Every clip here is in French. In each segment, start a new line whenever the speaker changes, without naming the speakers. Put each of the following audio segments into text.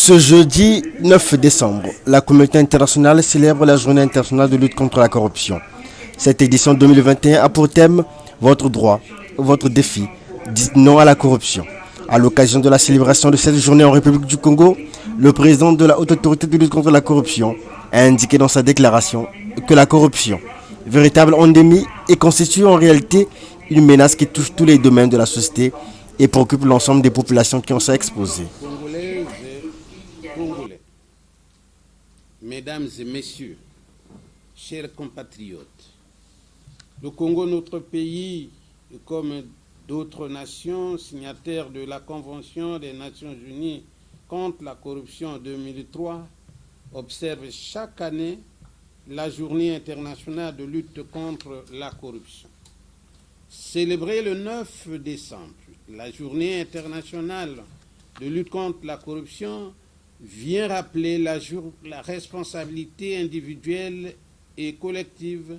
Ce jeudi 9 décembre, la communauté internationale célèbre la journée internationale de lutte contre la corruption. Cette édition 2021 a pour thème « Votre droit, votre défi, dites non à la corruption ». À l'occasion de la célébration de cette journée en République du Congo, le président de la Haute Autorité de lutte contre la corruption a indiqué dans sa déclaration que la corruption, véritable endémie, et constitue en réalité une menace qui touche tous les domaines de la société et préoccupe l'ensemble des populations qui en sont exposées.
Congolaises et Congolais, mesdames et messieurs, chers compatriotes, le Congo, notre pays, comme d'autres nations signataires de la Convention des Nations Unies contre la corruption en 2003, observe chaque année la Journée internationale de lutte contre la corruption. Célébrée le 9 décembre, la Journée internationale de lutte contre la corruption vient rappeler la responsabilité individuelle et collective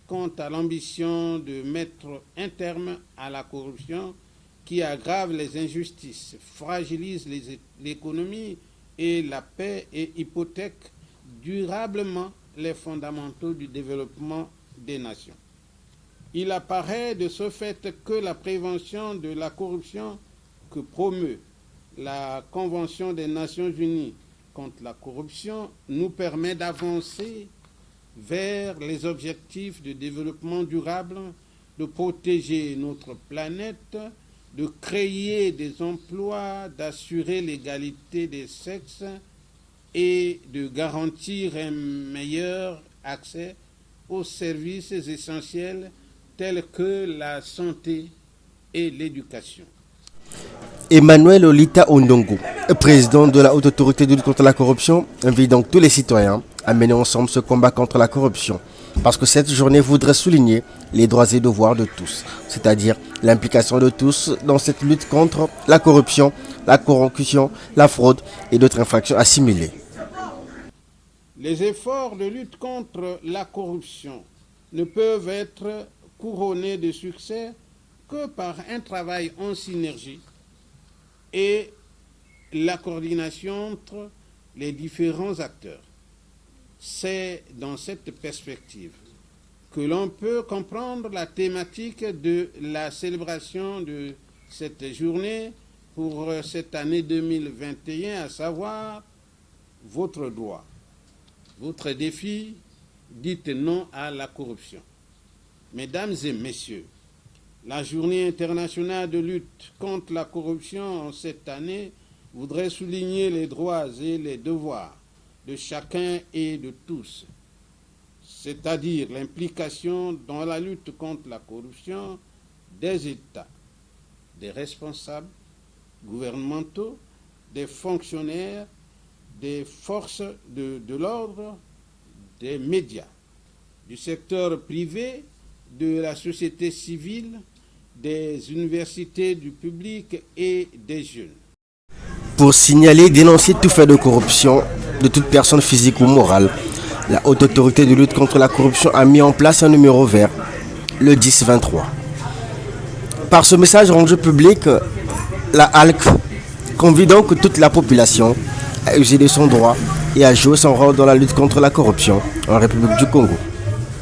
quant à l'ambition de mettre un terme à la corruption qui aggrave les injustices, fragilise l'économie et la paix et hypothèque durablement les fondamentaux du développement des nations. Il apparaît de ce fait que la prévention de la corruption que promeut la Convention des Nations Unies contre la corruption nous permet d'avancer vers les objectifs de développement durable, de protéger notre planète, de créer des emplois, d'assurer l'égalité des sexes et de garantir un meilleur accès aux services essentiels tels que la santé et l'éducation.
Emmanuel Olita Ondongo, président de la Haute Autorité de lutte contre la corruption, invite donc tous les citoyens à mener ensemble ce combat contre la corruption. Parce que cette journée voudrait souligner les droits et devoirs de tous, c'est-à-dire l'implication de tous dans cette lutte contre la corruption, la fraude et d'autres infractions assimilées.
Les efforts de lutte contre la corruption ne peuvent être couronnés de succès que par un travail en synergie et la coordination entre les différents acteurs. C'est dans cette perspective que l'on peut comprendre la thématique de la célébration de cette journée pour cette année 2021, à savoir votre droit, votre défi, dites non à la corruption. Mesdames et messieurs, la Journée internationale de lutte contre la corruption cette année voudrait souligner les droits et les devoirs de chacun et de tous, c'est-à-dire l'implication dans la lutte contre la corruption des États, des responsables gouvernementaux, des fonctionnaires, des forces de l'ordre, des médias, du secteur privé, de la société civile, des universités, du public et des jeunes.
Pour signaler et dénoncer tout fait de corruption de toute personne physique ou morale, la Haute Autorité de lutte contre la corruption a mis en place un numéro vert, le 1023. Par ce message rendu public, la HALC convie donc toute la population à user de son droit et à jouer son rôle dans la lutte contre la corruption en République du Congo.